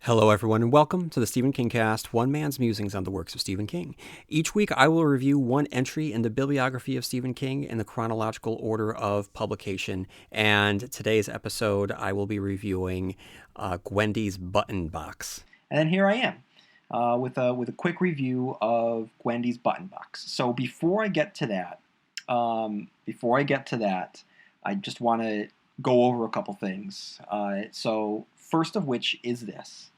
Hello, everyone, and welcome to the Stephen King Cast, one man's musings on the works of Stephen King. Each week, I will review one entry in the bibliography of Stephen King in the chronological order of publication. And today's episode, I will be reviewing Gwendy's Button Box. And then here I am with a quick review of Gwendy's Button Box. So before I get to that, I just want to go over a couple things. So first of which is this.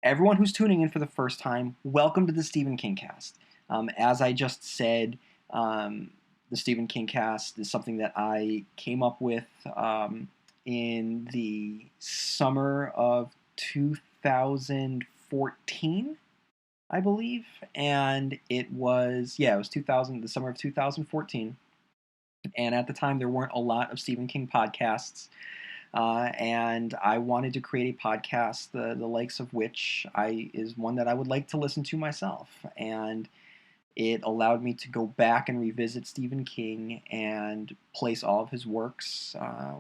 Everyone who's tuning in for the first time, welcome to the Stephen King Cast. As I just said, the Stephen King Cast is something that I came up with in the summer of 2014, I believe, and it was the summer of 2014, and at the time there weren't a lot of Stephen King podcasts. And I wanted to create a podcast, the likes of which is one that I would like to listen to myself. And it allowed me to go back and revisit Stephen King and place all of his works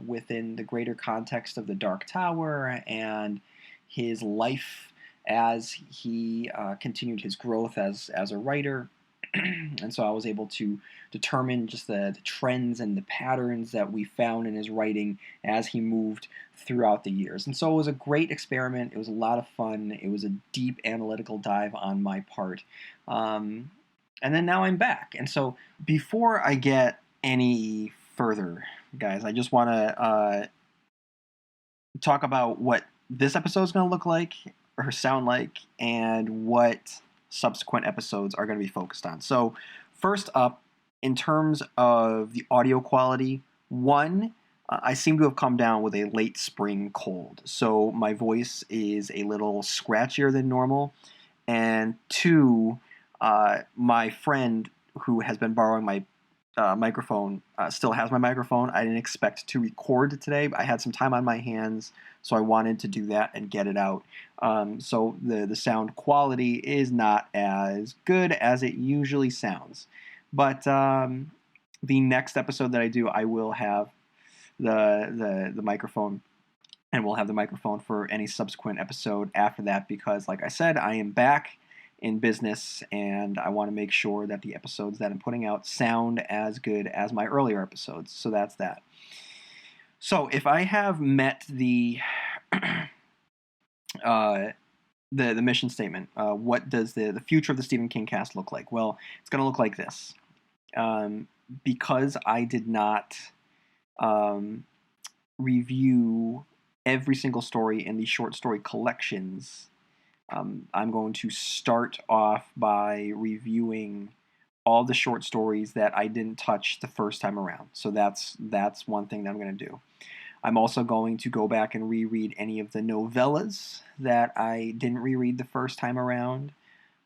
within the greater context of The Dark Tower and his life as he continued his growth as a writer. And so I was able to determine just the trends and the patterns that we found in his writing as he moved throughout the years. And so it was a great experiment. It was a lot of fun. It was a deep analytical dive on my part. And then now I'm back. And so before I get any further, guys, I just want to talk about what this episode is going to look like or sound like and what subsequent episodes are going to be focused on. So first up, in terms of the audio quality, I seem to have come down with a late spring cold. So my voice is a little scratchier than normal. And two, my friend who has been borrowing my microphone still has my microphone. I didn't expect to record today, but I had some time on my hands, so I wanted to do that and get it out. So the sound quality is not as good as it usually sounds. But the next episode that I do, I will have the microphone, and we'll have the microphone for any subsequent episode after that because, like I said, I am back in business, and I want to make sure that the episodes that I'm putting out sound as good as my earlier episodes. So that's that. So if I have met the mission statement, what does the future of the Stephen King cast look like? Well, it's going to look like this. Because I did not review every single story in the short story collections, I'm going to start off by reviewing all the short stories that I didn't touch the first time around. So that's one thing that I'm going to do. I'm also going to go back and reread any of the novellas that I didn't reread the first time around.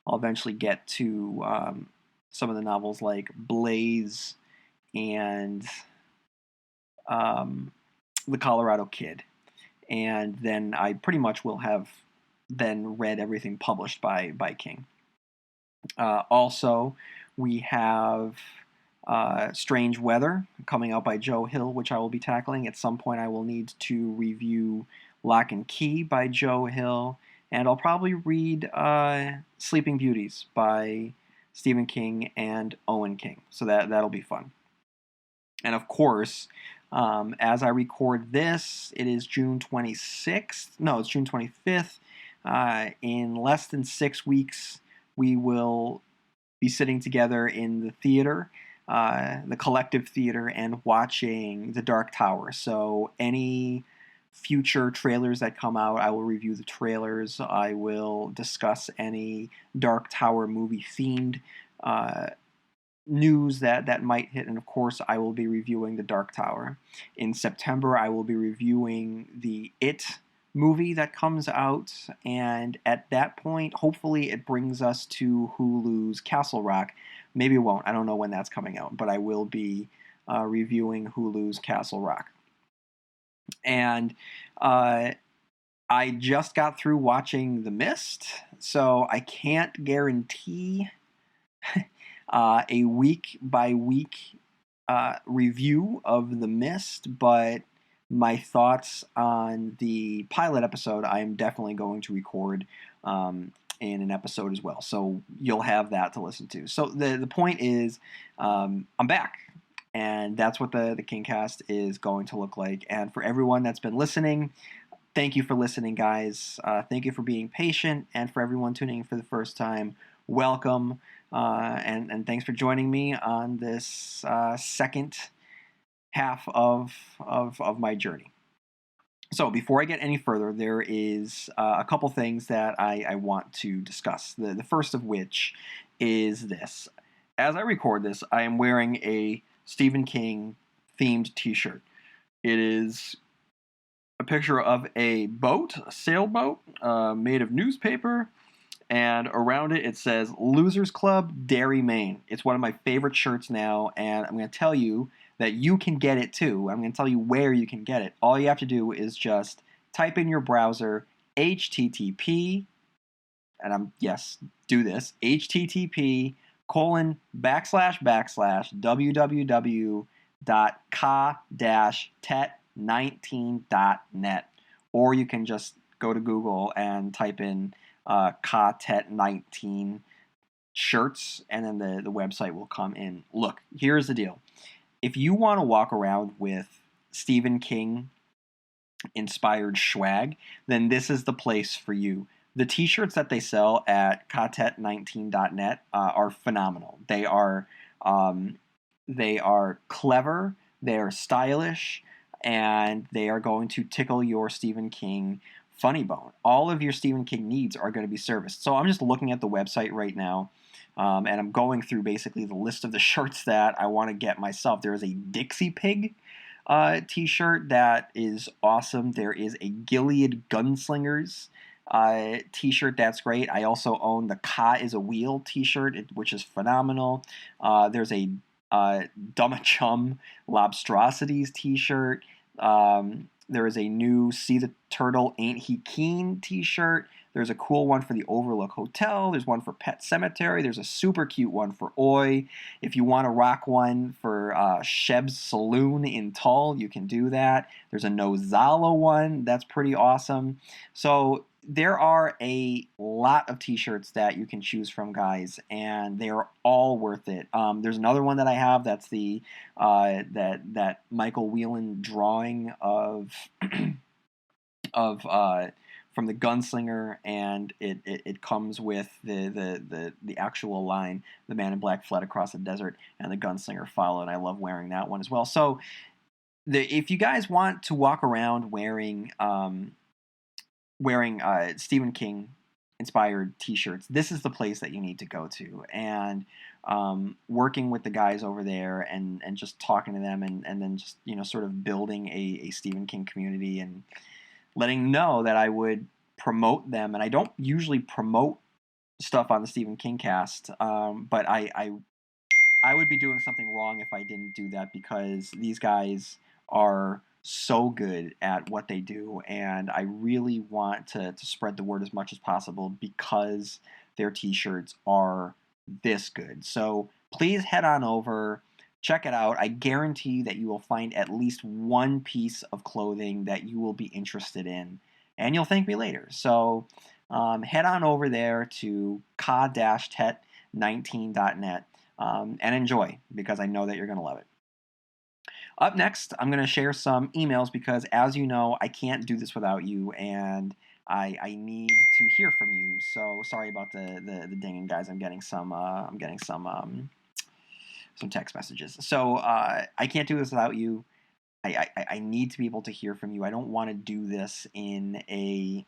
I'll eventually get to some of the novels like Blaze and The Colorado Kid. And then I pretty much will have then read everything published by King. Also, we have Strange Weather coming out by Joe Hill, which I will be tackling. At some point, I will need to review Lock and Key by Joe Hill, and I'll probably read Sleeping Beauties by Stephen King and Owen King. So that'll be fun. And of course, as I record this, it is June 26th. No, it's June 25th. In less than 6 weeks, we will be sitting together in the theater, the collective theater, and watching The Dark Tower. So any future trailers that come out, I will review the trailers. I will discuss any Dark Tower movie themed news that might hit, and of course I will be reviewing The Dark Tower. In September, I will be reviewing the It movie that comes out, and at that point, hopefully it brings us to Hulu's Castle Rock. Maybe it won't. I don't know when that's coming out, but I will be reviewing Hulu's Castle Rock. And I just got through watching The Mist, so I can't guarantee a week-by-week review of The Mist, but my thoughts on the pilot episode, I am definitely going to record in an episode as well. So you'll have that to listen to. So the point is, I'm back. And that's what the KingCast is going to look like. And for everyone that's been listening, thank you for listening, guys. Thank you for being patient. And for everyone tuning in for the first time, welcome. And thanks for joining me on this second half of my journey. So before I get any further, there is a couple things that I want to discuss. The first of which is this. As I record this, I am wearing a Stephen King themed t-shirt. It is a picture of a boat, a sailboat, made of newspaper, and around it it says Losers Club, Derry, Maine. It's one of my favorite shirts now, and I'm going to tell you that you can get it too. I'm going to tell you where you can get it. All you have to do is just type in your browser http, and do this, http www.ka-tet19.net, or you can just go to Google and type in ka-tet19 shirts, and then the website will come in. Look, here's the deal. If you want to walk around with Stephen King inspired swag, then this is the place for you. The t-shirts that they sell at ka-tet19.net are phenomenal. They are clever, they are stylish, and they are going to tickle your Stephen King funny bone. All of your Stephen King needs are going to be serviced. So I'm just looking at the website right now, and I'm going through basically the list of the shirts that I want to get myself. There is a Dixie Pig t-shirt that is awesome. There is a Gilead Gunslingers t-shirt that's great. I also own the Ka is a Wheel t-shirt, which is phenomenal. There's a Dumma Chum Lobstrosities t-shirt. There is a new See the Turtle Ain't He Keen t-shirt. There's a cool one for the Overlook Hotel. There's one for Pet Cemetery. There's a super cute one for Oi. If you want to rock one for Sheb's Saloon in Tull, you can do that. There's a Nozala one. That's pretty awesome. So there are a lot of t-shirts that you can choose from, guys, and they are all worth it. There's another one that I have that's the that Michael Whelan drawing of from the Gunslinger, and it comes with the actual line, "The man in black fled across the desert, and the gunslinger followed." And I love wearing that one as well. So if you guys want to walk around wearing Stephen King inspired t-shirts, this is the place that you need to go to. And working with the guys over there and just talking to them, and then just sort of building a Stephen King community, and letting them know that I would promote them. And I don't usually promote stuff on the Stephen King cast, but I would be doing something wrong if I didn't do that, because these guys are so good at what they do, and I really want to spread the word as much as possible, because their t-shirts are this good. So please head on over, check it out. I guarantee that you will find at least one piece of clothing that you will be interested in, and you'll thank me later. So head on over there to ka-tet19.net and enjoy, because I know that you're going to love it. Up next, I'm going to share some emails, because, as you know, I can't do this without you, and I need to hear from you. So sorry about the dinging, guys. I'm getting some text messages. So I can't do this without you. I need to be able to hear from you. I don't want to do this in a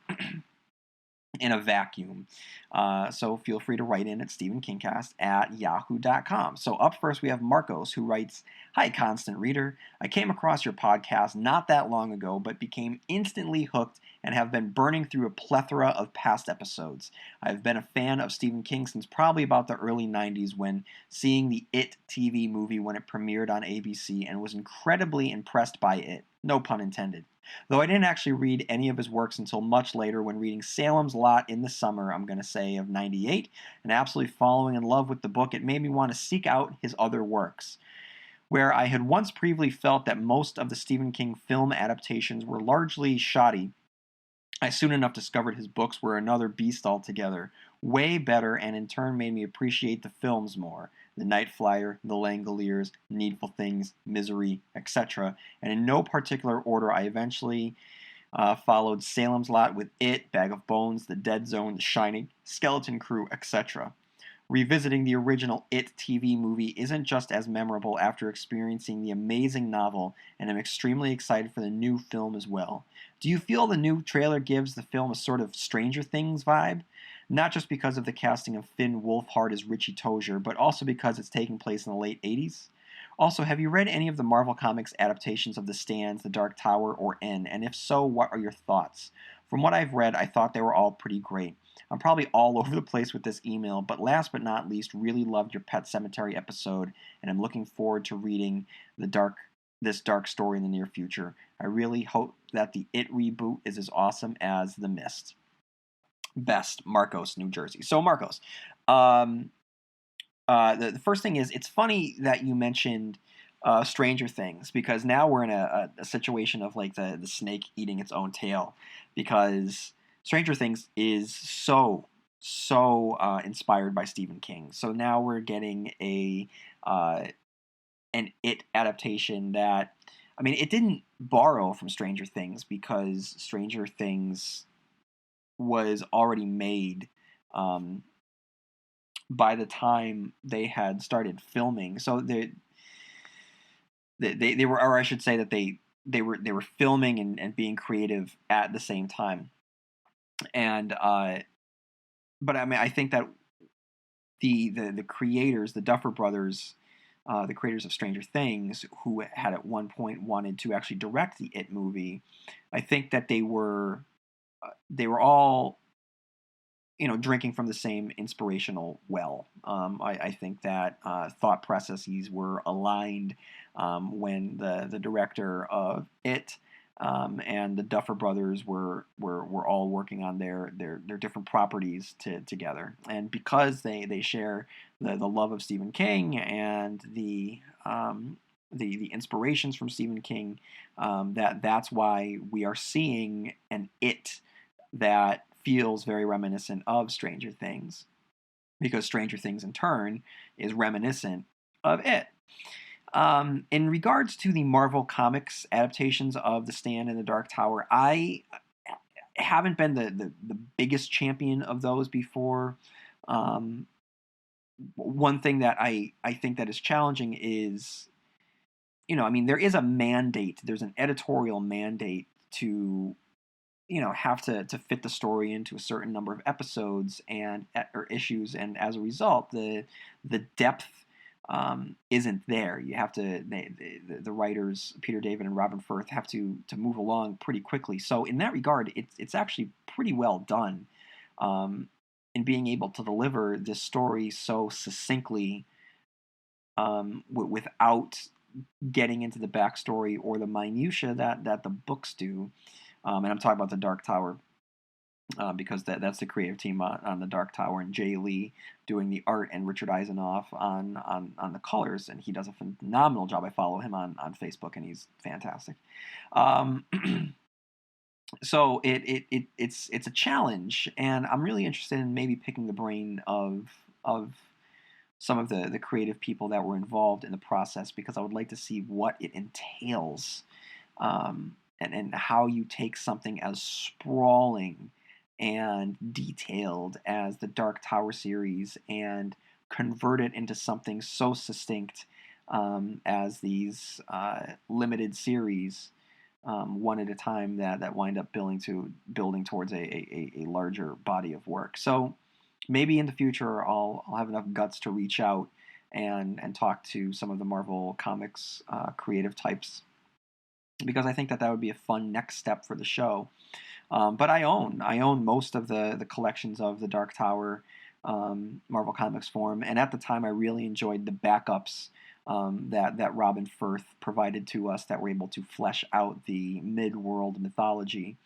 vacuum. So feel free to write in at stephenkingcast@yahoo.com. So up first we have Marcos, who writes, "Hi, constant reader. I came across your podcast not that long ago, but became instantly hooked and have been burning through a plethora of past episodes. I've been a fan of Stephen King since probably about the early 90s, when seeing the It TV movie when it premiered on ABC, and was incredibly impressed by it. No pun intended. Though I didn't actually read any of his works until much later, when reading Salem's Lot in the summer, I'm going to say, of 98, and absolutely falling in love with the book, it made me want to seek out his other works. Where I had once previously felt that most of the Stephen King film adaptations were largely shoddy, I soon enough discovered his books were another beast altogether, way better, and in turn made me appreciate the films more. The Night Flyer, The Langoliers, Needful Things, Misery, etc. And in no particular order, I eventually followed Salem's Lot with It, Bag of Bones, The Dead Zone, The Shining, Skeleton Crew, etc. Revisiting the original It TV movie isn't just as memorable after experiencing the amazing novel, and I'm extremely excited for the new film as well. Do you feel the new trailer gives the film a sort of Stranger Things vibe? Not just because of the casting of Finn Wolfhard as Richie Tozier, but also because it's taking place in the late 80s? Also, have you read any of the Marvel Comics adaptations of The Stand, The Dark Tower, or N? And if so, what are your thoughts? From what I've read, I thought they were all pretty great. I'm probably all over the place with this email, but last but not least, really loved your Pet Cemetery episode, and I'm looking forward to reading this dark story in the near future. I really hope that the It reboot is as awesome as The Mist. Best, Marcos, New Jersey. So, Marcos, the first thing is, it's funny that you mentioned Stranger Things, because now we're in a situation of like the snake eating its own tail, because Stranger Things is so inspired by Stephen King. So now we're getting an It adaptation that, I mean, it didn't borrow from Stranger Things because Stranger Things was already made by the time they had started filming. So they were, or I should say that they were filming and being creative at the same time. And but I mean, I think that the creators, the Duffer Brothers, the creators of Stranger Things, who had at one point wanted to actually direct the It movie, I think that they were all, you know, drinking from the same inspirational well. I think that thought processes were aligned when the director of It and the Duffer Brothers were all working on their different properties together, and because they share the love of Stephen King and the inspirations from Stephen King, that's why we are seeing an It that feels very reminiscent of Stranger Things, because Stranger Things in turn is reminiscent of It. In regards to the Marvel Comics adaptations of The Stand and The Dark Tower, I haven't been the biggest champion of those before. One thing that I think that is challenging is, you know, I mean, there is a mandate, there's an editorial mandate to, you know, have to fit the story into a certain number of episodes and or issues, and as a result, the depth isn't there. You have to the writers Peter David and Robin Firth have to move along pretty quickly. So in that regard, it's actually pretty well done in being able to deliver this story so succinctly without getting into the backstory or the minutia that the books do. And I'm talking about The Dark Tower because that's the creative team on The Dark Tower, and Jay Lee doing the art and Richard Eisenoff on the colors, and he does a phenomenal job. I follow him on Facebook, and he's fantastic. So it's a challenge, and I'm really interested in maybe picking the brain of some of the creative people that were involved in the process, because I would like to see what it entails. And how you take something as sprawling and detailed as the Dark Tower series and convert it into something so succinct as these limited series, one at a time, that wind up building towards a larger body of work. So maybe in the future I'll have enough guts to reach out and talk to some of the Marvel Comics creative types, because I think that would be a fun next step for the show. But I own most of the collections of the Dark Tower Marvel Comics form, and at the time I really enjoyed the backups that Robin Firth provided to us that were able to flesh out the mid-world mythology.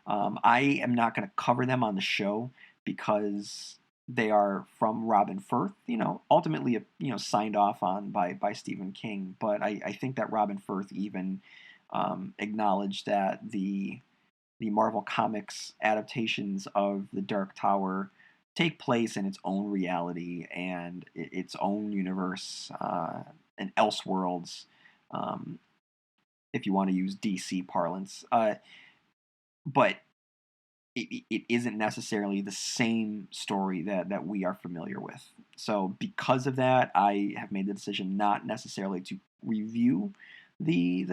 I am not going to cover them on the show because They are from Robin Firth, ultimately signed off on by Stephen King. But I think that Robin Firth even acknowledged that the Marvel Comics adaptations of The Dark Tower take place in its own reality and its own universe and Elseworlds, um, if you want to use DC parlance. But it isn't necessarily the same story that we are familiar with. So because of that, I have made the decision not necessarily to review the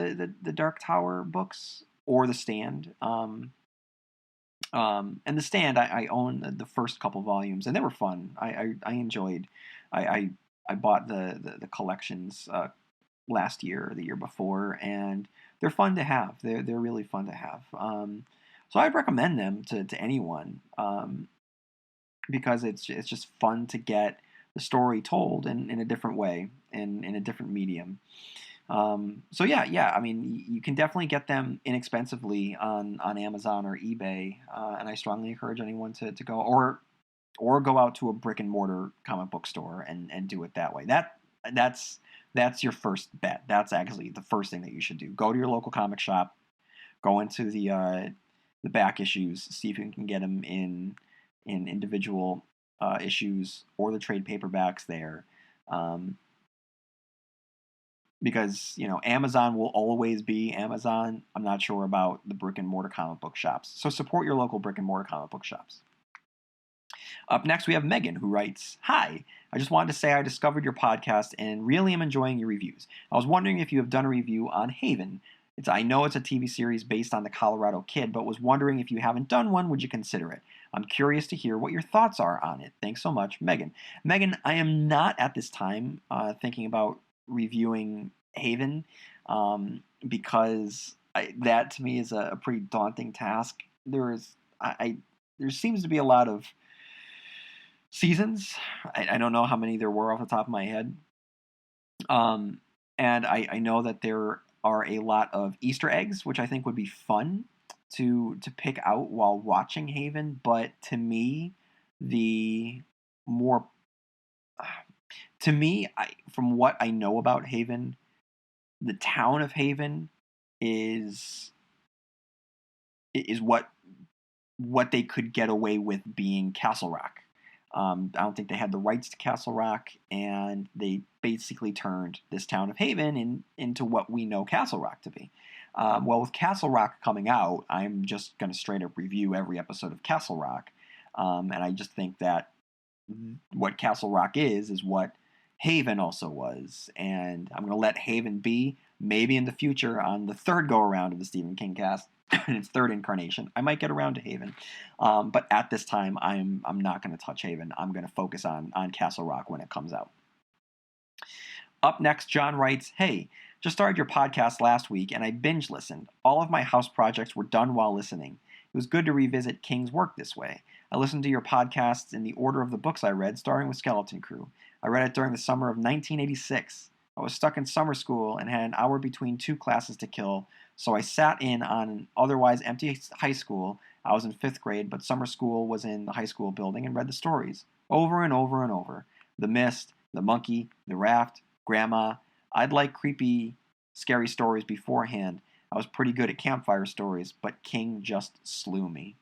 Dark Tower books or The Stand. And The Stand, I own the first couple volumes, and they were fun. I enjoyed. I bought the collections last year or the year before, and they're fun to have. They're really fun to have. So I'd recommend them to anyone because it's just fun to get the story told in a different way, in a different medium. So yeah. I mean, you can definitely get them inexpensively on Amazon or eBay, and I strongly encourage anyone to go or go out to a brick and mortar comic book store and do it that way. That's your first bet. That's actually the first thing that you should do. Go to your local comic shop, go into the back issues, see if you can get them in individual issues or the trade paperbacks there. Because Amazon will always be Amazon. I'm not sure about the brick and mortar comic book shops. So support your local brick and mortar comic book shops. Up next, we have Megan, who writes, "Hi, I just wanted to say I discovered your podcast and really am enjoying your reviews. I was wondering if you have done a review on Haven. I know it's a TV series based on the Colorado Kid, but was wondering if you haven't done one, would you consider it? I'm curious to hear what your thoughts are on it. Thanks so much, Megan." Megan, I am not at this time thinking about reviewing Haven because that to me is a pretty daunting task. There seems to be a lot of seasons. I don't know how many there were off the top of my head. And I know that there are a lot of Easter eggs, which I think would be fun to pick out while watching Haven. But to me, the more from what I know about Haven, the town of Haven is what they could get away with being Castle Rock. I don't think they had the rights to Castle Rock, and they basically turned this town of Haven into what we know Castle Rock to be. Well, with Castle Rock coming out, I'm just going to straight up review every episode of Castle Rock, and I just think that what Castle Rock is what Haven also was, and I'm going to let Haven be. Maybe in the future, on the third go-around of the Stephen King cast, in its third incarnation, I might get around to Haven. But at this time, I'm not going to touch Haven. I'm going to focus on Castle Rock when it comes out. Up next, John writes, "Hey, just started your podcast last week, and I binge listened. All of my house projects were done while listening. It was good to revisit King's work this way. I listened to your podcasts in the order of the books I read, starting with Skeleton Crew. I read it during the summer of 1986. I was stuck in summer school and had an hour between two classes to kill, so I sat in on an otherwise empty high school. I was in 5th grade, but summer school was in the high school building and read the stories. Over and over and over. The Mist, the Monkey, the Raft, Grandma. I'd like creepy, scary stories beforehand. I was pretty good at campfire stories, but King just slew me.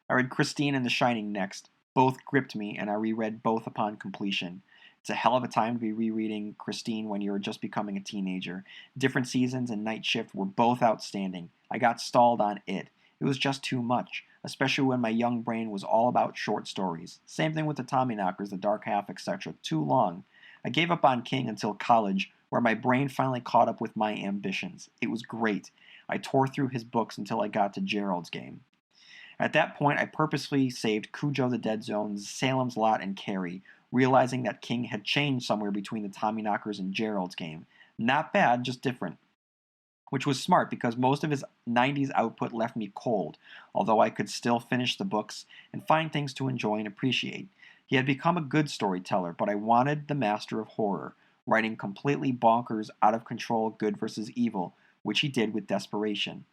I read Christine and The Shining next. Both gripped me, and I reread both upon completion. It's a hell of a time to be rereading Christine when you're just becoming a teenager. Different Seasons and Night Shift were both outstanding. I got stalled on it. It was just too much, especially when my young brain was all about short stories. Same thing with the Tommyknockers, the Dark Half, etc. Too long. I gave up on King until college, where my brain finally caught up with my ambitions. It was great. I tore through his books until I got to Gerald's Game. At that point, I purposely saved Cujo the Dead Zone, Salem's Lot, and Carrie, realizing that King had changed somewhere between the Tommyknockers and Gerald's Game. Not bad, just different. Which was smart because most of his 90s output left me cold, although I could still finish the books and find things to enjoy and appreciate. He had become a good storyteller, but I wanted the master of horror, writing completely bonkers, out of control good versus evil, which he did with desperation.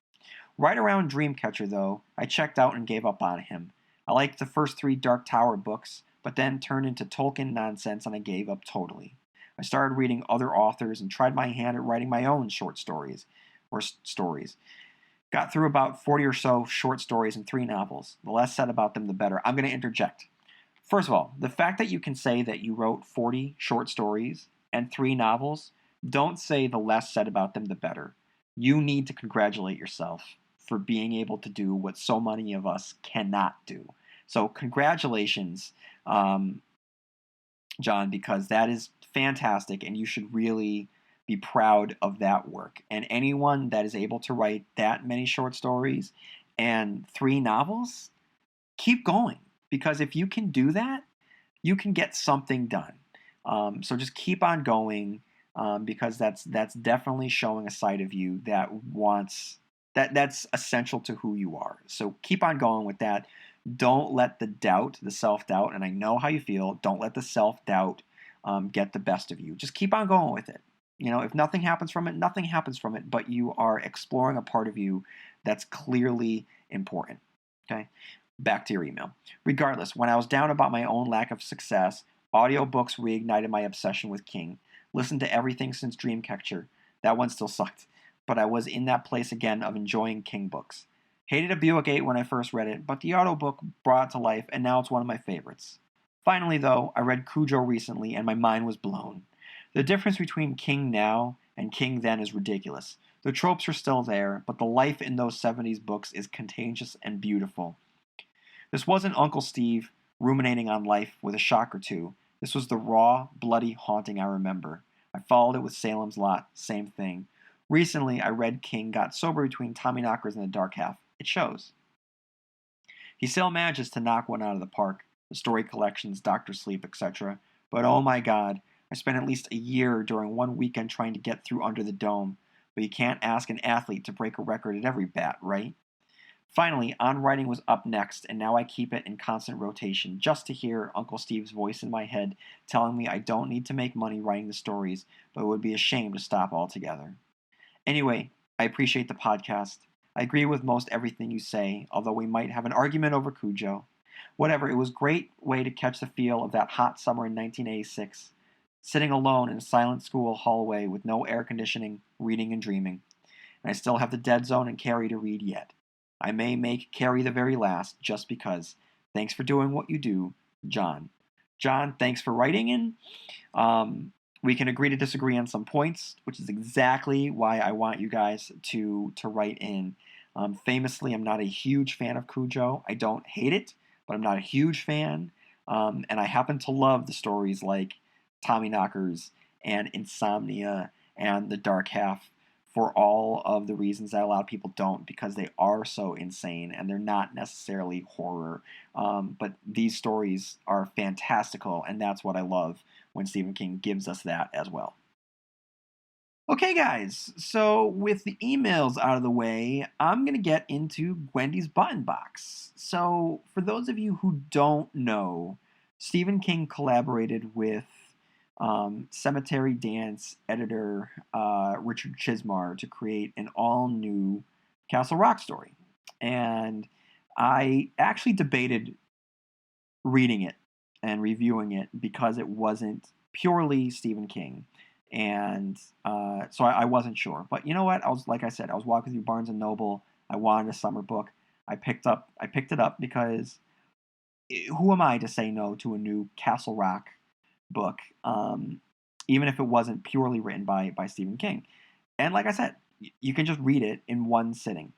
Right around Dreamcatcher, though, I checked out and gave up on him. I liked the first 3 Dark Tower books, but then turned into Tolkien nonsense and I gave up totally. I started reading other authors and tried my hand at writing my own short stories or stories. Got through about 40 or so short stories and 3 novels. The less said about them, the better. I'm going to interject. First of all, the fact that you can say that you wrote 40 short stories and 3 novels, don't say the less said about them, the better. You need to congratulate yourself for being able to do what so many of us cannot do. So, congratulations, John, because that is fantastic and you should really be proud of that work. And anyone that is able to write that many short stories and 3 novels, keep going. Because if you can do that, you can get something done. So just keep on going, because that's definitely showing a side of you that wants that's essential to who you are. So keep on going with that. Don't let the self-doubt, and I know how you feel, don't let the self-doubt get the best of you. Just keep on going with it. If nothing happens from it, nothing happens from it, but you are exploring a part of you that's clearly important. Okay? Back to your email. Regardless, when I was down about my own lack of success, audiobooks reignited my obsession with King. Listened to everything since Dreamcatcher. That one still sucked, but I was in that place again of enjoying King books. Hated A Buick 8 when I first read it, but the audiobook brought it to life, and now it's one of my favorites. Finally, though, I read Cujo recently, and my mind was blown. The difference between King now and King then is ridiculous. The tropes are still there, but the life in those 70s books is contagious and beautiful. This wasn't Uncle Steve ruminating on life with a shock or two. This was the raw, bloody haunting I remember. I followed it with Salem's Lot, same thing. Recently, I read King got sober between Tommyknockers and the Dark Half. It shows. He still manages to knock one out of the park, the story collections, Doctor Sleep, etc. But oh my god, I spent at least a year during one weekend trying to get through Under the Dome. But you can't ask an athlete to break a record at every bat, right? Finally, On Writing was up next, and now I keep it in constant rotation just to hear Uncle Steve's voice in my head telling me I don't need to make money writing the stories, but it would be a shame to stop altogether. Anyway, I appreciate the podcast. I agree with most everything you say, although we might have an argument over Cujo. Whatever, it was a great way to catch the feel of that hot summer in 1986, sitting alone in a silent school hallway with no air conditioning, reading and dreaming. And I still have the Dead Zone and Carrie to read yet. I may make Carrie the very last, just because. Thanks for doing what you do, John. John, thanks for writing in. We can agree to disagree on some points, which is exactly why I want you guys to write in. Famously, I'm not a huge fan of Cujo. I don't hate it, but I'm not a huge fan. And I happen to love the stories like Tommyknockers and Insomnia and The Dark Half for all of the reasons that a lot of people don't, because they are so insane and they're not necessarily horror. But these stories are fantastical, and that's what I love when Stephen King gives us that as well. Okay, guys, so with the emails out of the way, I'm going to get into Gwendy's button box. So, for those of you who don't know, Stephen King collaborated with Cemetery Dance editor Richard Chizmar to create an all-new Castle Rock story. And I actually debated reading it and reviewing it because it wasn't purely Stephen King. And so I wasn't sure. But you know what? I was walking through Barnes & Noble. I wanted a summer book. I picked it up because who am I to say no to a new Castle Rock book, even if it wasn't purely written by Stephen King. And like I said, you can just read it in one sitting.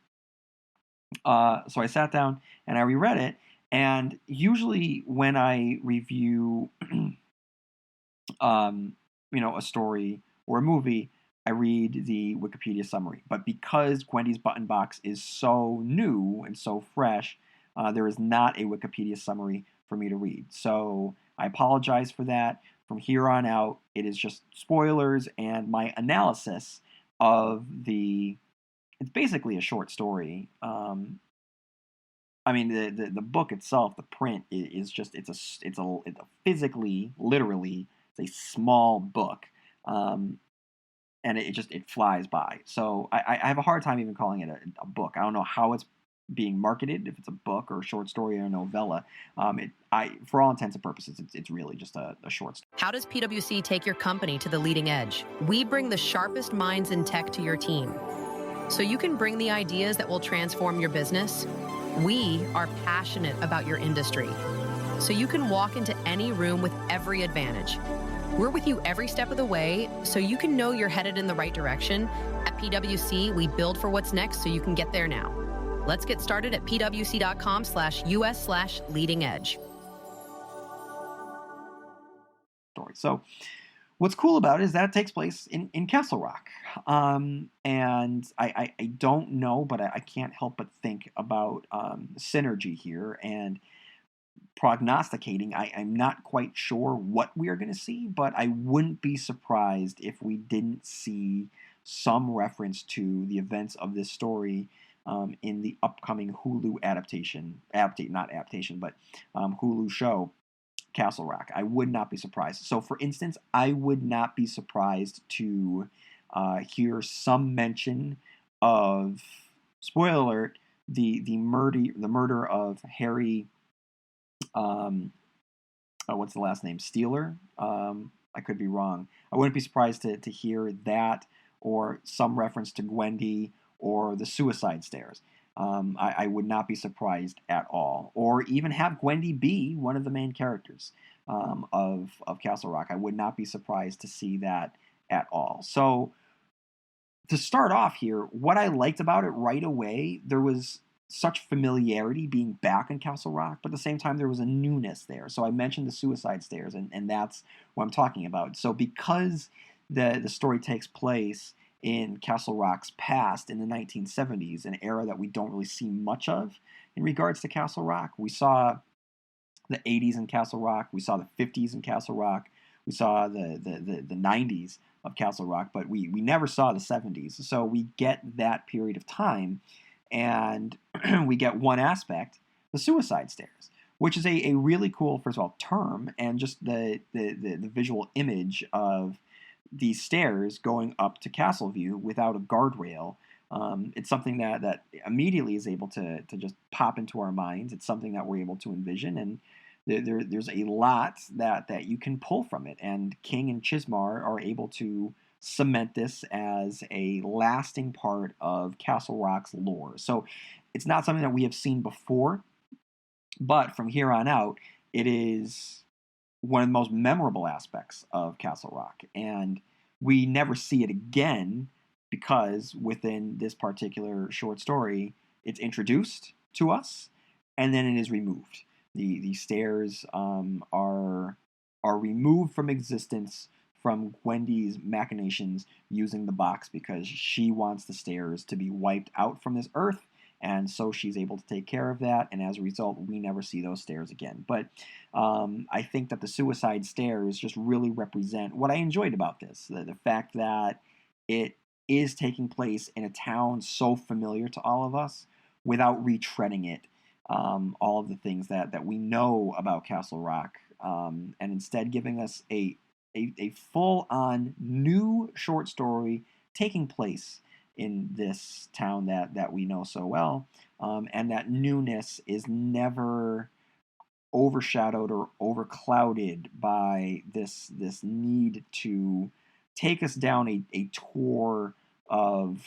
So I sat down and I reread it, and usually when I review a story or a movie, I read the Wikipedia summary. But because Gwendy's button box is so new and so fresh, there is not a Wikipedia summary for me to read. So I apologize for that. From here on out, it is just spoilers and my analysis of it's basically a short story. I mean, the book itself, the print is just it's a physically, literally, it's a small book, and it flies by. So I have a hard time even calling it a book. I don't know how it's being marketed, if it's a book or a short story or a novella. For all intents and purposes, it's really just a short story. How does PwC take your company to the leading edge? We bring the sharpest minds in tech to your team, so you can bring the ideas that will transform your business. We are passionate about your industry, so you can walk into any room with every advantage. We're with you every step of the way, so you can know you're headed in the right direction. At PwC, we build for what's next so you can get there now. Let's get started at pwc.com/us/leading edge. So what's cool about it is that it takes place in Castle Rock. And I don't know, but I can't help but think about synergy here and prognosticating. I'm not quite sure what we are going to see, but I wouldn't be surprised if we didn't see some reference to the events of this story in the upcoming Hulu Hulu show, Castle Rock. I would not be surprised. So, for instance, I would not be surprised to hear some mention of, spoiler alert, the murder of Harry. What's the last name? Steeler. I could be wrong. I wouldn't be surprised to hear that, or some reference to Gwendy or the suicide stairs. I would not be surprised at all. Or even have Gwendy be one of the main characters of Castle Rock. I would not be surprised to see that at all. So, to start off here, what I liked about it right away, there was such familiarity being back in Castle Rock, but at the same time there was a newness there. So I mentioned the suicide stairs, and that's what I'm talking about. So because the story takes place in Castle Rock's past in the 1970s, an era that we don't really see much of in regards to Castle Rock. We saw the 80s in Castle Rock, we saw the 50s in Castle Rock, we saw the 90s of Castle Rock, but we never saw the 70s. So we get that period of time, and we get one aspect, the suicide stairs, which is a really cool, first of all, term, and just the visual image of these stairs going up to Castleview without a guardrail. It's something that immediately is able to just pop into our minds. It's something that we're able to envision, and there's a lot that you can pull from it. And King and Chizmar are able to cement this as a lasting part of Castle Rock's lore. So it's not something that we have seen before, but from here on out, it is one of the most memorable aspects of Castle Rock. And we never see it again because within this particular short story, it's introduced to us and then it is removed. The stairs are removed from existence from Gwendy's machinations using the box because she wants the stairs to be wiped out from this earth, and so she's able to take care of that, and as a result, we never see those stairs again. But I think that the suicide stairs just really represent what I enjoyed about this, the fact that it is taking place in a town so familiar to all of us without retreading it, all of the things that we know about Castle Rock, and instead giving us a full-on new short story taking place in this town that we know so well, and that newness is never overshadowed or overclouded by this need to take us down a tour of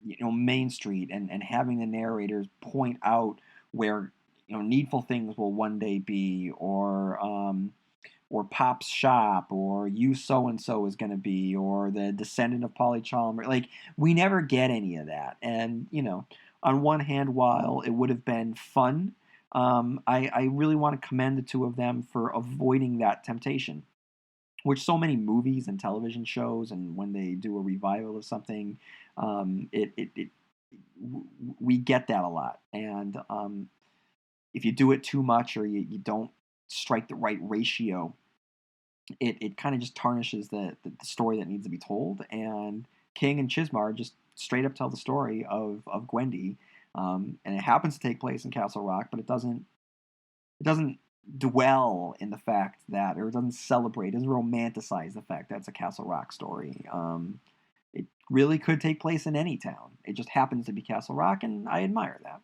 Main Street and having the narrators point out where needful things will one day be, or Pop's shop, or you so-and-so is going to be, or the descendant of Polly Chalmers. Like, we never get any of that. And, on one hand, while it would have been fun, I really want to commend the two of them for avoiding that temptation, which so many movies and television shows, and when they do a revival of something, we get that a lot. And if you do it too much, or you don't strike the right ratio, it kind of just tarnishes the story that needs to be told. And King and Chizmar just straight up tell the story of Gwendy, and it happens to take place in Castle Rock, but it doesn't dwell in the fact that, or it doesn't celebrate, it doesn't romanticize the fact that it's a Castle Rock story. It really could take place in any town. It just happens to be Castle Rock, and I admire that.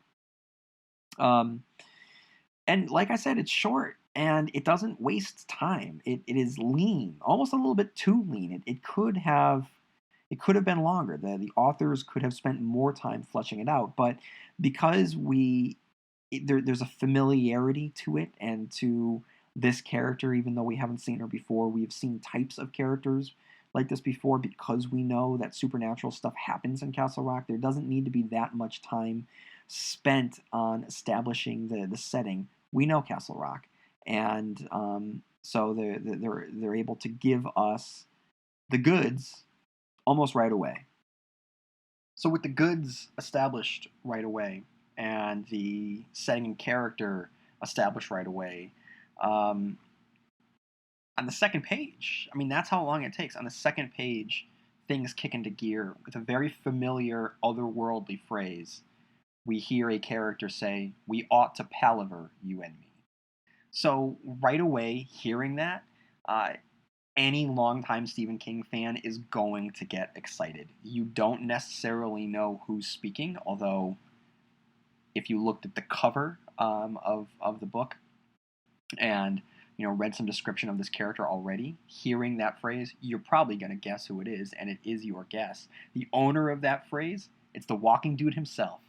And like I said, it's short and it doesn't waste time. It is lean, almost a little bit too lean. It could have been longer. The authors could have spent more time fleshing it out, but because there's a familiarity to it and to this character, even though we haven't seen her before, we've seen types of characters like this before because we know that supernatural stuff happens in Castle Rock. There doesn't need to be that much time spent on establishing the setting. We know Castle Rock, and so they're able to give us the goods almost right away. So with the goods established right away and the setting and character established right away, um, on the second page, I mean, that's how long it takes. On the second page, things kick into gear with a very familiar otherworldly phrase. We hear a character say, "We ought to palaver, you and me." So right away, hearing that, uh, any longtime Stephen King fan is going to get excited. You don't necessarily know who's speaking, although if you looked at the cover of the book and read some description of this character already, hearing that phrase, you're probably going to guess who it is, and it is your guess. The owner of that phrase, it's the Walking Dude himself,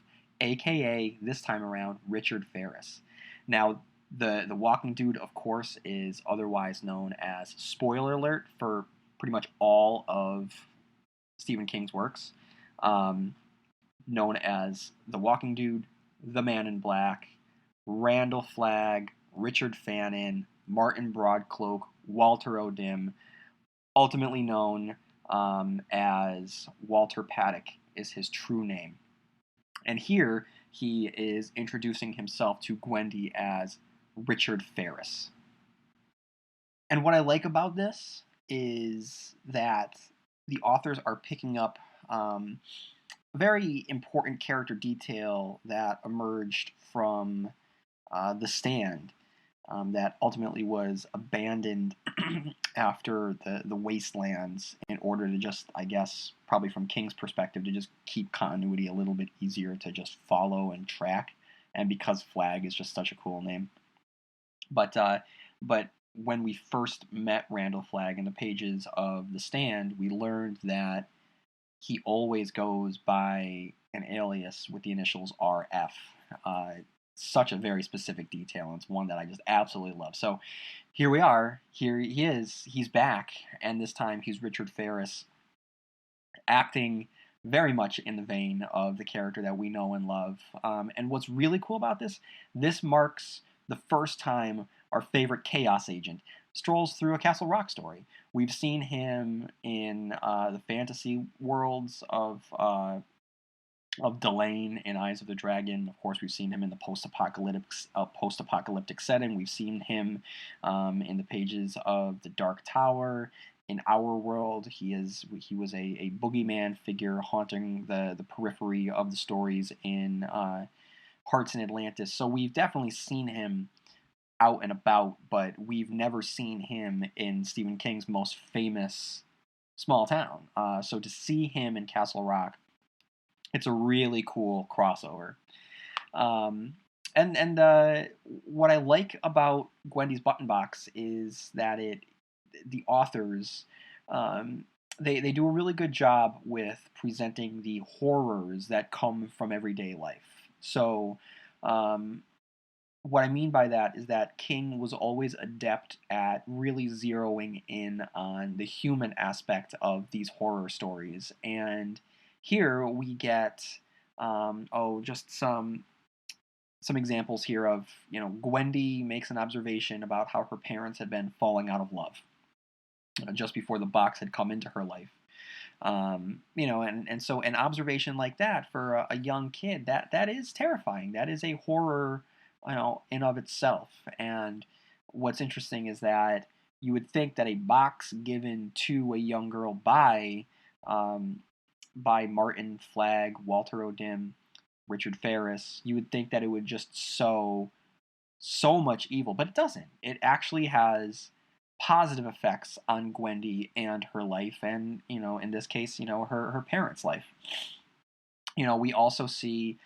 aka this time around Richard Ferris. Now, the Walking Dude, of course, is otherwise known as, spoiler alert, for pretty much all of Stephen King's works, known as the Walking Dude, the Man in Black, Randall Flagg, Richard Fannin, Martin Broadcloak, Walter O'Dim, ultimately known as Walter Paddock is his true name. And here he is introducing himself to Gwendy as Richard Ferris. And what I like about this is that the authors are picking up a very important character detail that emerged from The Stand, that ultimately was abandoned after the Wastelands in order to just, I guess, probably from King's perspective, to just keep continuity a little bit easier to just follow and track, and because Flag is just such a cool name. But when we first met Randall Flagg in the pages of The Stand, we learned that he always goes by an alias with the initials RF. Such a very specific detail, and it's one that I just absolutely love. So here we are. Here he is. He's back, and this time he's Richard Ferris, acting very much in the vein of the character that we know and love. And what's really cool about this marks the first time our favorite Chaos Agent strolls through a Castle Rock story. We've seen him in the fantasy worlds of Delane in Eyes of the Dragon. Of course, we've seen him in the post-apocalyptic setting. We've seen him in the pages of The Dark Tower. In our world, he was a boogeyman figure haunting the periphery of the stories in Hearts in Atlantis. So we've definitely seen him out and about, but we've never seen him in Stephen King's most famous small town. So to see him in Castle Rock, it's a really cool crossover. And what I like about Gwendy's Button Box is that the authors, they do a really good job with presenting the horrors that come from everyday life. So what I mean by that is that King was always adept at really zeroing in on the human aspect of these horror stories. And here we get just some examples here of, Gwendy makes an observation about how her parents had been falling out of love just before the box had come into her life. And so an observation like that for a young kid, that is terrifying. That is a horror, in of itself. And what's interesting is that you would think that a box given to a young girl by Martin Flagg, Walter O'Dim, Richard Ferris, you would think that it would just sow so much evil, but it doesn't. It actually has positive effects on Gwendy and her life, and in this case, her parents' life. We also see,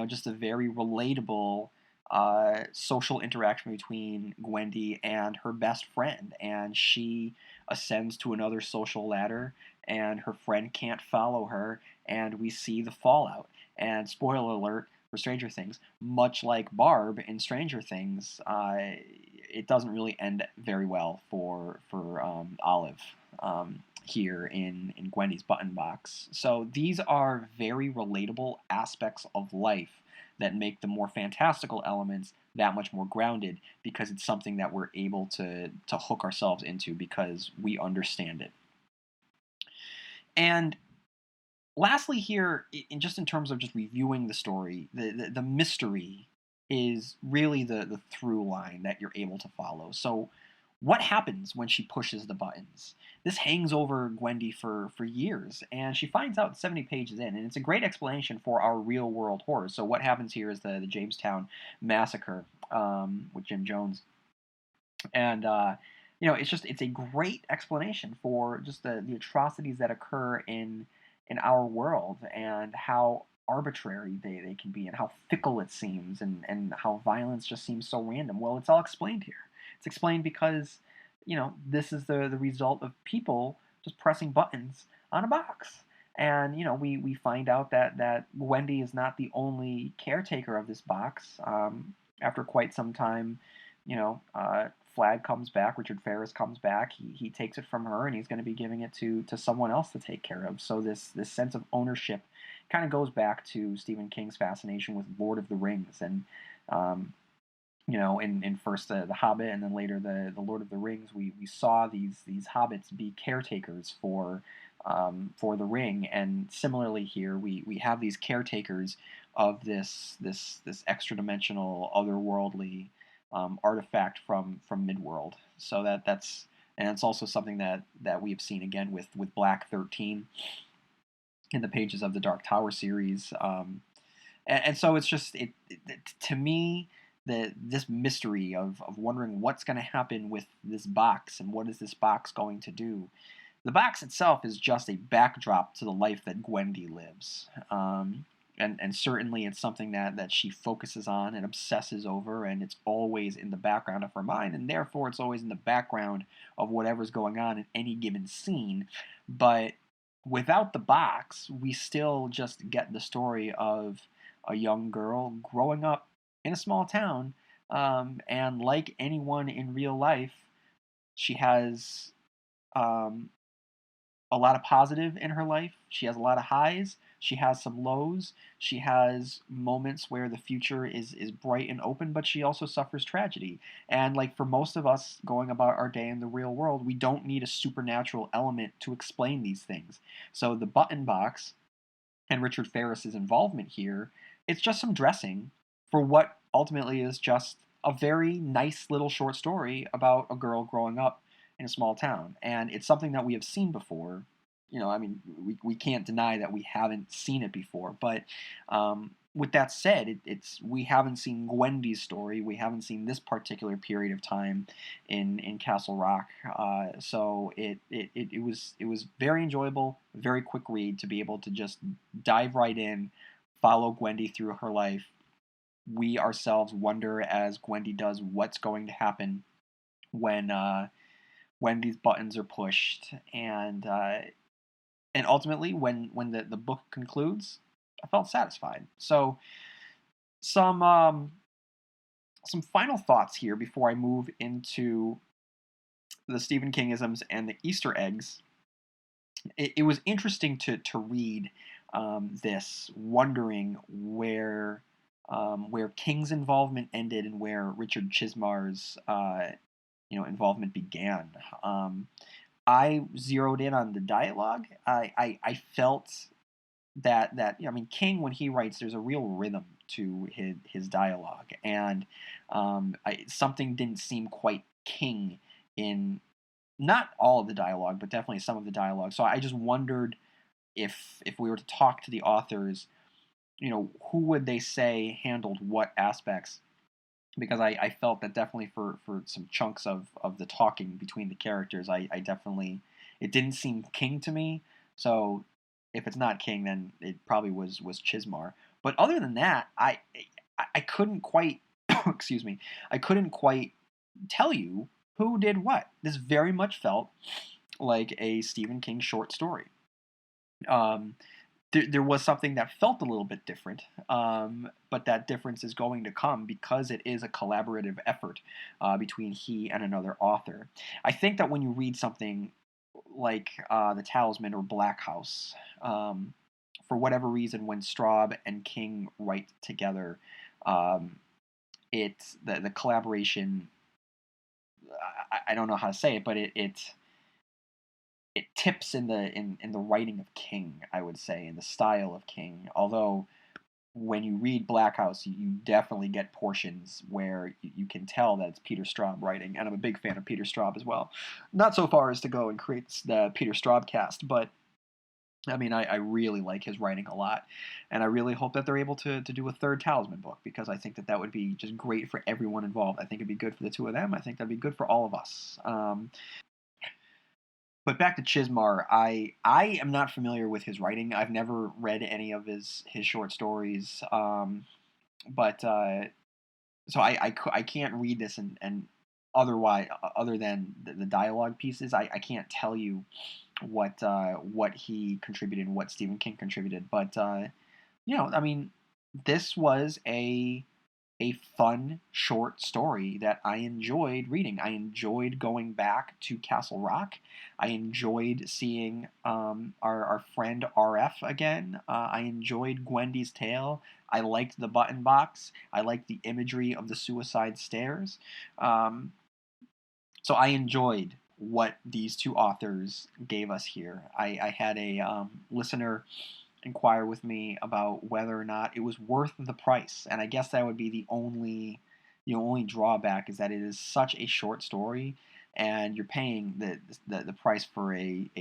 just a very relatable social interaction between Gwendy and her best friend, and she ascends to another social ladder, and her friend can't follow her, and we see the fallout. And spoiler alert for Stranger Things, much like Barb in Stranger Things, it doesn't really end very well for Olive. Here in Gwendy's button box. So these are very relatable aspects of life that make the more fantastical elements that much more grounded, because it's something that we're able to hook ourselves into because we understand it. And lastly here, in terms of just reviewing the story, the mystery is really the through line that you're able to follow. So what happens when she pushes the buttons? This hangs over Gwendy for years, and she finds out 70 pages in, and it's a great explanation for our real world horror. So what happens here is the Jamestown massacre with Jim Jones, and it's a great explanation for just the atrocities that occur in our world, and how arbitrary they can be, and how fickle it seems, and how violence just seems so random. Well, it's all explained here. It's explained because, this is the result of people just pressing buttons on a box. And, we find out that Wendy is not the only caretaker of this box. After quite some time, Flagg comes back, Richard Ferris comes back, he takes it from her, and he's going to be giving it to someone else to take care of. So this sense of ownership kind of goes back to Stephen King's fascination with Lord of the Rings, and in first the Hobbit, and then later the Lord of the Rings, we saw these hobbits be caretakers for the ring, and similarly here we have these caretakers of this extra dimensional, otherworldly artifact from Midworld. So that's and it's also something that we have seen again with Black 13 in the pages of the Dark Tower series, and so it's just to me, this mystery of wondering what's going to happen with this box, and what is this box going to do. The box itself is just a backdrop to the life that Gwendy lives. And certainly it's something that she focuses on and obsesses over, and it's always in the background of her mind, and therefore it's always in the background of whatever's going on in any given scene. But without the box, we still just get the story of a young girl growing up in a small town, and like anyone in real life, she has a lot of positive in her life. She has a lot of highs. She has some lows. She has moments where the future is bright and open, but she also suffers tragedy. And like for most of us going about our day in the real world, we don't need a supernatural element to explain these things. So the button box and Richard Ferris's involvement here, it's just some dressing for what ultimately is just a very nice little short story about a girl growing up in a small town. And it's something that we have seen before. We can't deny that we haven't seen it before. But with that said, we haven't seen Gwendy's story. We haven't seen this particular period of time in Castle Rock. So it was very enjoyable, very quick read to be able to just dive right in, follow Gwendy through her life. We ourselves wonder as Gwendy does what's going to happen when these buttons are pushed, and ultimately when the book concludes, I felt satisfied. So some final thoughts here before I move into the Stephen Kingisms and the Easter eggs. It was interesting to read this, wondering where King's involvement ended and where Richard Chizmar's involvement began. I zeroed in on the dialogue. I felt that King, when he writes, there's a real rhythm to his dialogue, and something didn't seem quite King in not all of the dialogue, but definitely some of the dialogue. So I just wondered if we were to talk to the authors, who would they say handled what aspects because I felt that definitely for some chunks of the talking between the characters, I definitely, it didn't seem King to me. So if it's not King, then it probably was Chizmar. But other than that, I couldn't quite excuse me, I couldn't quite tell you who did what. This very much felt like a Stephen King short story. Um, there was something that felt a little bit different, but that difference is going to come because it is a collaborative effort between he and another author. I think that when you read something like The Talisman or Black House, for whatever reason, when Straub and King write together, um, it's the collaboration. I don't know how to say it, but it tips in the writing of King, I would say, in the style of King. Although when you read Black House, you definitely get portions where you can tell that it's Peter Straub writing, and I'm a big fan of Peter Straub as well. Not so far as to go and create the Peter Straub cast, but I mean, I really like his writing a lot, and I really hope that they're able to do a third Talisman book, because I think that that would be just great for everyone involved. I think it'd be good for the two of them. I think that'd be good for all of us. But back to Chizmar, I am not familiar with his writing. I've never read any of his short stories, but so I can't read this and otherwise other than the dialogue pieces. I can't tell you what he contributed, what Stephen King contributed. But I mean, this was a fun short story that I enjoyed reading. I enjoyed going back to Castle Rock. I enjoyed seeing our friend RF again. I enjoyed Gwendy's tale. I liked the button box. I liked the imagery of the suicide stairs. Um, so I enjoyed what these two authors gave us here. I had a listener inquire with me about whether or not it was worth the price, and I guess that would be the only drawback, is that it is such a short story, and you're paying the price for a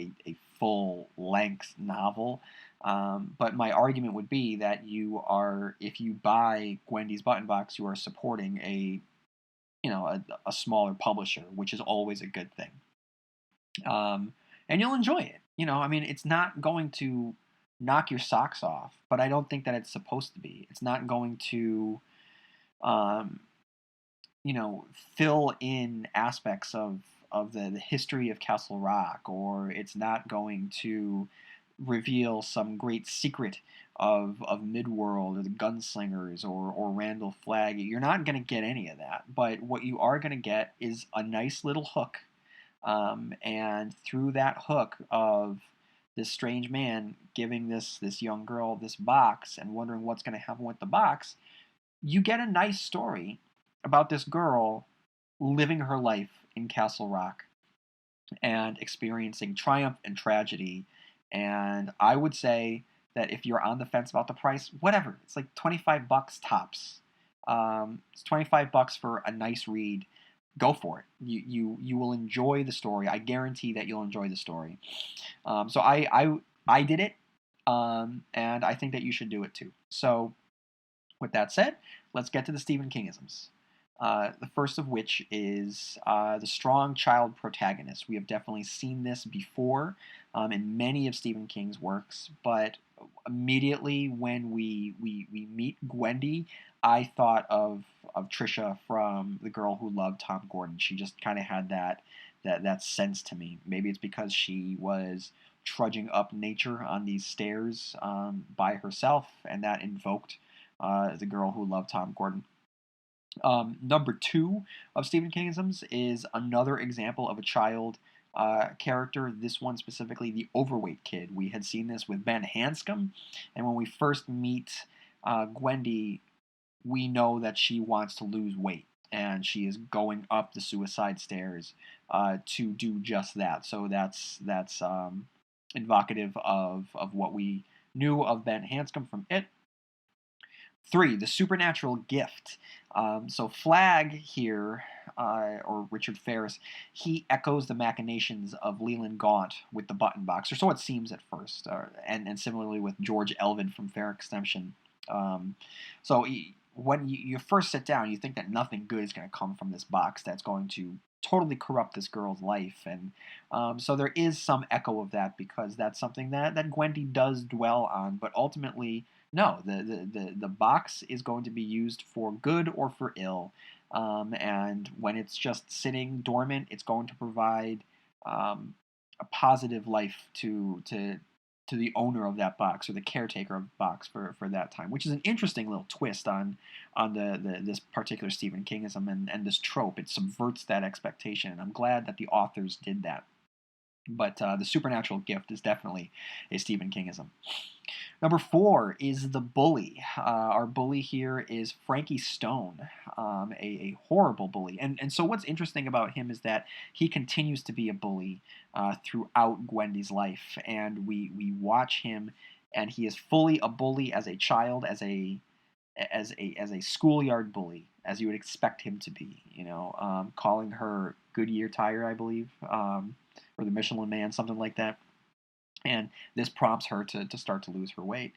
full length novel. But my argument would be that if you buy Gwendy's Button Box, you are supporting a smaller publisher, which is always a good thing. And you'll enjoy it. I mean, it's not going to knock your socks off, but I don't think that it's supposed to be. It's not going to, um, fill in aspects of the history of Castle Rock, or it's not going to reveal some great secret of Midworld or the Gunslingers or Randall Flagg. You're not going to get any of that, but what you are going to get is a nice little hook, and through that hook of this strange man giving this young girl this box and wondering what's going to happen with the box, you get a nice story about this girl living her life in Castle Rock and experiencing triumph and tragedy. And I would say that if you're on the fence about the price, whatever, it's like $25 tops. It's $25 for a nice read. Go for it. You will enjoy the story. I guarantee that you'll enjoy the story. So I did it, and I think that you should do it too. So with that said, let's get to the Stephen Kingisms. The first of which is the strong child protagonist. We have definitely seen this before in many of Stephen King's works, but immediately when we meet Gwendy, I thought of Trisha from The Girl Who Loved Tom Gordon. She just kind of had that sense to me. Maybe it's because she was trudging up nature on these stairs by herself, and that invoked The Girl Who Loved Tom Gordon. Number two of Stephen Kingisms is another example of a child character, this one specifically, the overweight kid. We had seen this with Ben Hanscom, and when we first meet Gwendy, we know that she wants to lose weight, and she is going up the suicide stairs to do just that. So that's evocative of what we knew of Ben Hanscom from It. 3, the supernatural gift. So Flagg here, or Richard Ferris, he echoes the machinations of Leland Gaunt with the button box, or so it seems at first, and similarly with George Elvin from Fair Extension. So when you first sit down, you think that nothing good is going to come from this box that's going to totally corrupt this girl's life. And so there is some echo of that, because that's something that Gwendy does dwell on. But ultimately, no, the box is going to be used for good or for ill. And when it's just sitting dormant, it's going to provide a positive life to the owner of that box, or the caretaker of the box for that time, which is an interesting little twist on this particular Stephen Kingism and this trope. It subverts that expectation, and I'm glad that the authors did that. But the supernatural gift is definitely a Stephen Kingism. Number 4 is the bully. Our bully here is Frankie Stone, a horrible bully. And so what's interesting about him is that he continues to be a bully throughout Gwendy's life. And we watch him, and he is fully a bully as a child, as a schoolyard bully, as you would expect him to be. Calling her Goodyear tire, I believe, or the Michelin Man, something like that. And this prompts her to start to lose her weight.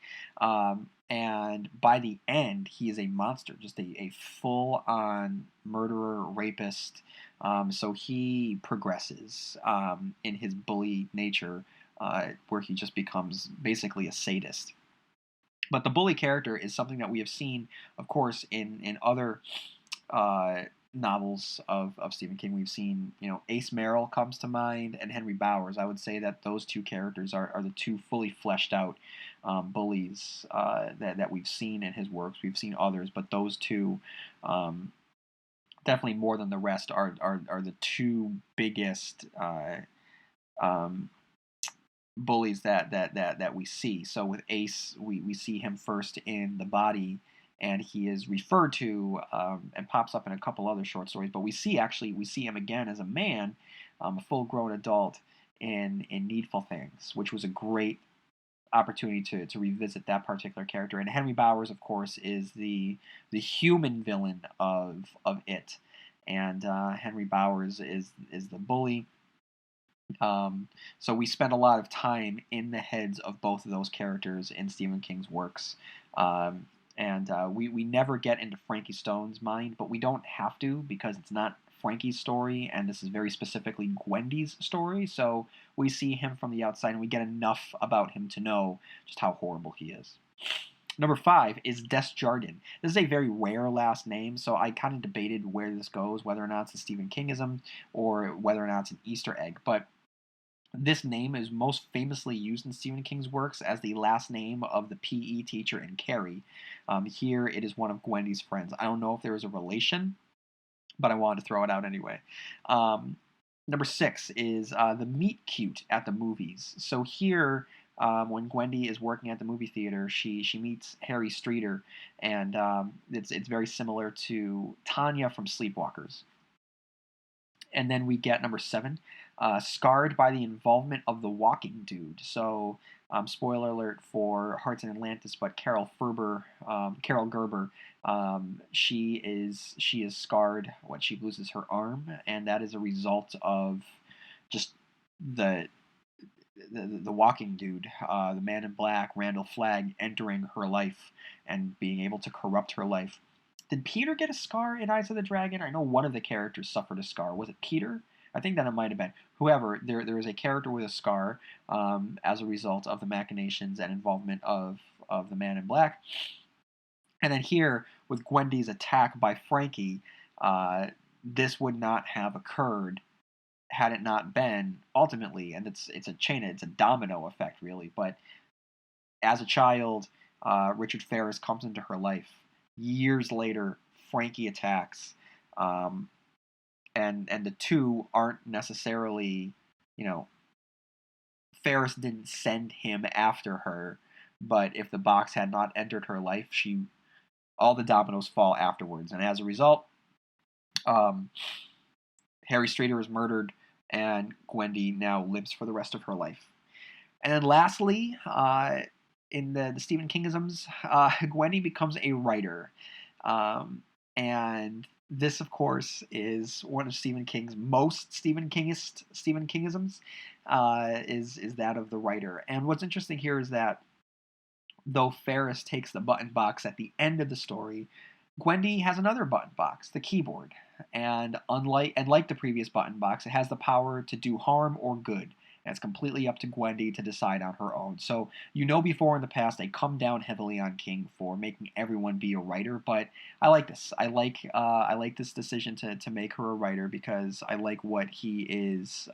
And by the end, he is a monster, just a full-on murderer, rapist. So he progresses in his bully nature, where he just becomes basically a sadist. But the bully character is something that we have seen, of course, in other novels of Stephen King. We've seen, Ace Merrill comes to mind, and Henry Bowers. I would say that those two characters are the two fully fleshed out bullies that we've seen in his works. We've seen others, but those two, definitely more than the rest, are the two biggest bullies that we see. So with Ace, we see him first in The Body, and he is referred to and pops up in a couple other short stories. But we see him again as a man, a full-grown adult in Needful Things, which was a great opportunity to revisit that particular character. And Henry Bowers, of course, is the human villain of It, and Henry Bowers is the bully. So we spend a lot of time in the heads of both of those characters in Stephen King's works. And we never get into Frankie Stone's mind, but we don't have to, because it's not Frankie's story, and this is very specifically Gwendy's story. So we see him from the outside, and we get enough about him to know just how horrible he is. Number 5 is Desjardins. This is a very rare last name, so I kind of debated where this goes, whether or not it's a Stephen Kingism or whether or not it's an Easter egg. But this name is most famously used in Stephen King's works as the last name of the PE teacher in Carrie. Here it is one of Gwendy's friends. I don't know if there is a relation, but I wanted to throw it out anyway. Number 6 is the meet cute at the movies. So here, when Gwendy is working at the movie theater, she meets Harry Streeter, and it's very similar to Tanya from Sleepwalkers. And then we get number 7, scarred by the involvement of the Walkin Dude. So, spoiler alert for Hearts in Atlantis, but Carol Gerber, she is scarred when she loses her arm, and that is a result of just the Walking Dude, the Man in Black, Randall Flagg, entering her life and being able to corrupt her life. Did Peter get a scar in Eyes of the Dragon? I know one of the characters suffered a scar. Was it Peter? I think that it might have been. Whoever, there is a character with a scar as a result of the machinations and involvement of the Man in Black. And then here, with Gwendy's attack by Frankie, this would not have occurred had it not been, ultimately, and it's a domino effect, really. But as a child, Richard Ferris comes into her life. Years later, Frankie attacks, and the two aren't necessarily, Ferris didn't send him after her, but if the box had not entered her life, all the dominoes fall afterwards, and as a result, Harry Streeter is murdered, and Gwendy now lives for the rest of her life. And then lastly, in the Stephen Kingisms, Gwendy becomes a writer. And this, of course, is one of Stephen King's most Stephen Kingisms, is that of the writer. And what's interesting here is that though Ferris takes the button box at the end of the story, Gwendy has another button box, the keyboard, and like the previous button box, it has the power to do harm or good. And it's completely up to Gwendy to decide on her own. So before in the past they come down heavily on King for making everyone be a writer, but I like this. I like this decision to make her a writer because I like what he is.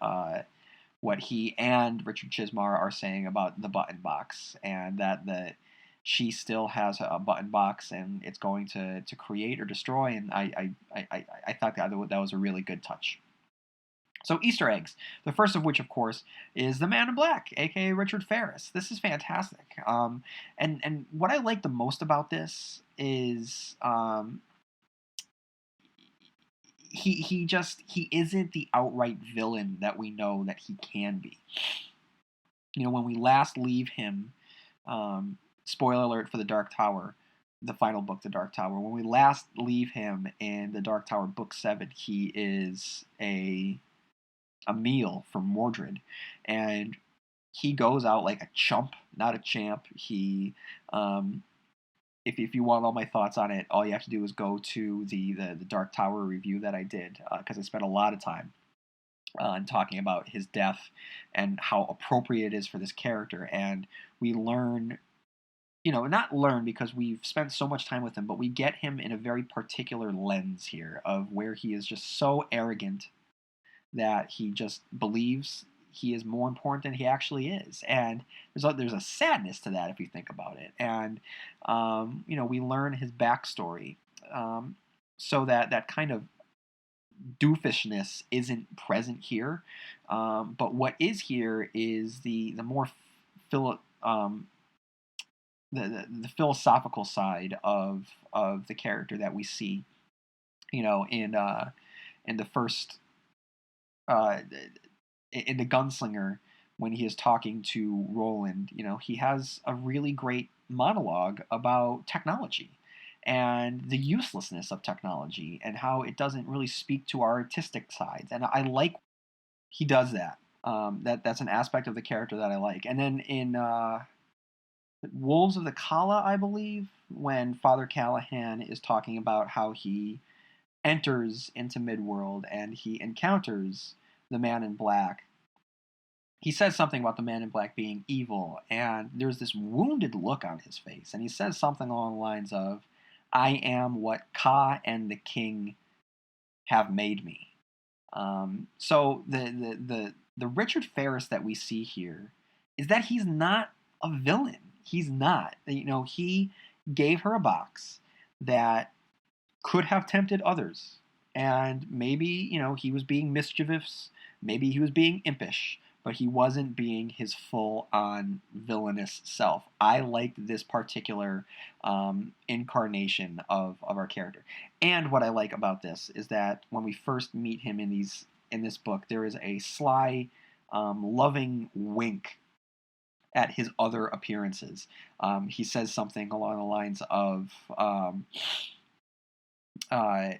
What he and Richard Chizmar are saying about the button box, and that she still has a button box and it's going to create or destroy. And I thought that was a really good touch. So Easter eggs. The first of which, of course, is the Man in Black, aka Richard Ferris. This is fantastic. And what I like the most about this is he isn't the outright villain that we know that he can be. When we last leave him, spoiler alert for the Dark Tower, the final book, the Dark Tower. When we last leave him in the Dark Tower, book 7, he is a meal for Mordred, and he goes out like a chump, not a champ. He, if you want all my thoughts on it, all you have to do is go to the Dark Tower review that I did, because I spent a lot of time on talking about his death and how appropriate it is for this character. And we learn, not learn because we've spent so much time with him, but we get him in a very particular lens here of where he is just so arrogant that he just believes he is more important than he actually is. And there's a sadness to that if you think about it. And, we learn his backstory, so that kind of doofishness isn't present here. But what is here is the more philo- the philosophical side of the character that we see, in the first in the Gunslinger, when he is talking to Roland. He has a really great monologue about technology and the uselessness of technology and how it doesn't really speak to our artistic sides. And I like he does that. That's an aspect of the character that I like. And then in Wolves of the Kala, I believe, when Father Callahan is talking about how he enters into Midworld and he encounters the Man in Black, he says something about the Man in Black being evil, and there's this wounded look on his face, and he says something along the lines of, "I am what Ka and the King have made me." So the Richard Ferris that we see here is that he's not a villain. He's not. He gave her a box that could have tempted others, and maybe he was being mischievous, maybe he was being impish, but he wasn't being his full-on villainous self. I liked this particular incarnation of our character. And what I like about this is that when we first meet him in this book, there is a sly, loving wink at his other appearances. He says something along the lines of,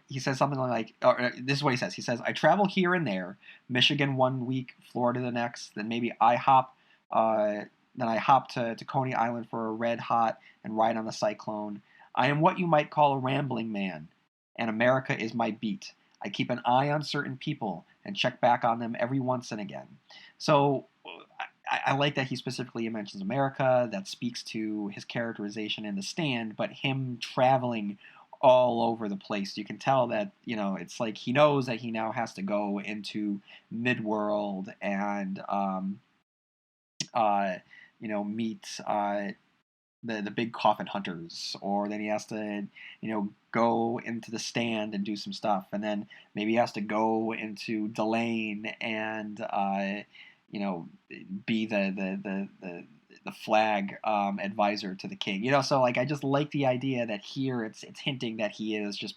he says something like, this is what he says. He says, "I travel here and there, Michigan 1 week, Florida the next, then maybe I hop to Coney Island for a red hot and ride on the Cyclone. I am what you might call a rambling man, and America is my beat. I keep an eye on certain people and check back on them every once and again." So I like that he specifically mentions America. That speaks to his characterization in The Stand, but him traveling all over the place. You can tell that, it's like he knows that he now has to go into Midworld and, meet the big coffin hunters, or then he has to, go into the Stand and do some stuff, and then maybe he has to go into Delane and, be the flag advisor to the king. So like I just like the idea that here it's hinting that he is just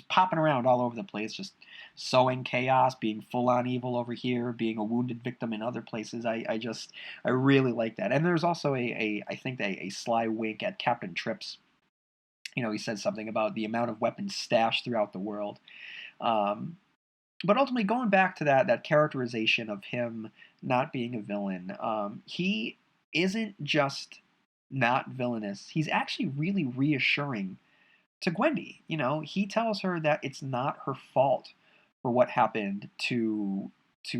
popping around all over the place, just sowing chaos, being full on evil over here, being a wounded victim in other places. I really like that. And there's also I think a sly wink at Captain Trips. He says something about the amount of weapons stashed throughout the world. But ultimately, going back to that characterization of him not being a villain, he isn't just not villainous. He's actually really reassuring to Gwendy. He tells her that it's not her fault for what happened to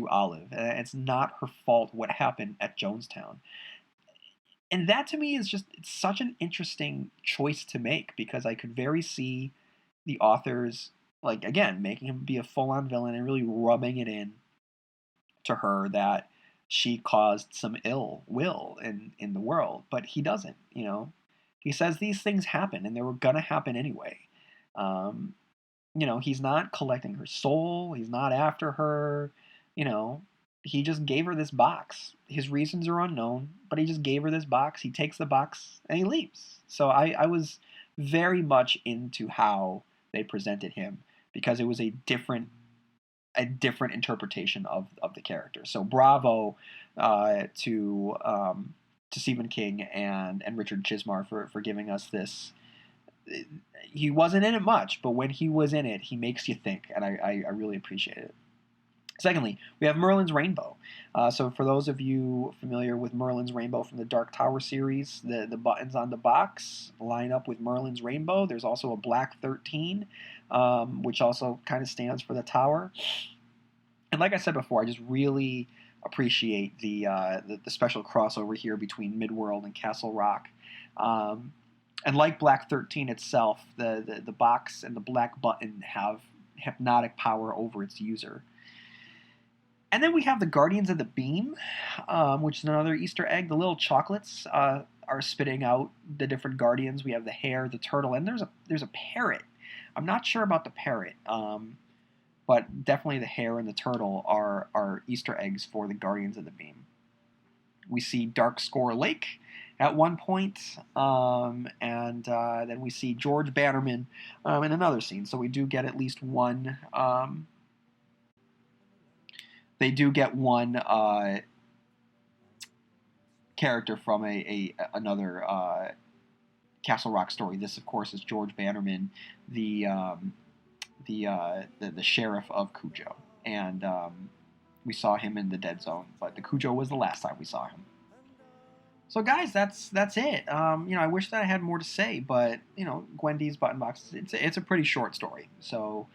Olive. It's not her fault what happened at Jonestown. And that to me is just, it's such an interesting choice to make, because I could very see the authors, like, again, making him be a full-on villain and really rubbing it in to her that she caused some ill will in the world, but he doesn't. He says these things happen and they were gonna happen anyway. um, he's not collecting her soul, he's not after her. you know he just gave her this box. His reasons are unknown, but he just gave her this box. He takes the box and he leaves. So I was very much into how they presented him, because it was a different interpretation of the character. So bravo to Stephen King and Richard Chizmar for giving us this. He wasn't in it much, but when he was in it, he makes you think, and I really appreciate it. Secondly, we have Merlin's Rainbow. So for those of you familiar with Merlin's Rainbow from the Dark Tower series, the buttons on the box line up with Merlin's Rainbow. There's also a Black 13, which also kind of stands for the tower. And like I said before, I just really appreciate the special crossover here between Midworld and Castle Rock. And like Black 13 itself, the box and the black button have hypnotic power over its user. And then we have the Guardians of the Beam, which is another Easter egg. The little chocolates are spitting out the different Guardians. We have the hare, the turtle, and there's a parrot. I'm not sure about the parrot, but definitely the hare and the turtle are Easter eggs for the Guardians of the Beam. We see Dark Score Lake at one point, and then we see George Bannerman in another scene. So we do get at least one. They do get one character from another Castle Rock story. This, of course, is George Bannerman, the sheriff of Cujo, and we saw him in the Dead Zone, but the Cujo was the last time we saw him. So, guys, that's it. I wish that I had more to say, but Gwendy's Button Box, it's a pretty short story, so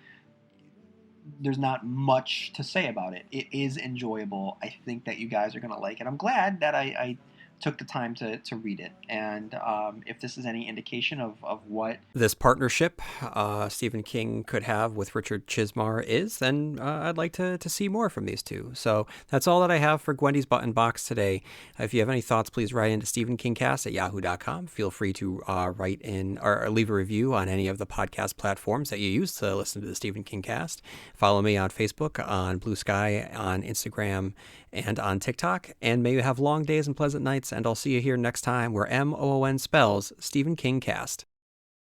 there's not much to say about it. It is enjoyable. I think that you guys are going to like it. I'm glad that I took the time to read it. And if this is any indication of what this partnership Stephen King could have with Richard Chizmar is, then I'd like to see more from these two. So that's all that I have for Gwendy's Button Box today. If you have any thoughts, please write into stephenkingcast@yahoo.com. Feel free to write in or leave a review on any of the podcast platforms that you use to listen to the Stephen King Cast. Follow me on Facebook, on Blue Sky, on Instagram, and on TikTok. And may you have long days and pleasant nights, and I'll see you here next time where MOON spells Stephen King Cast.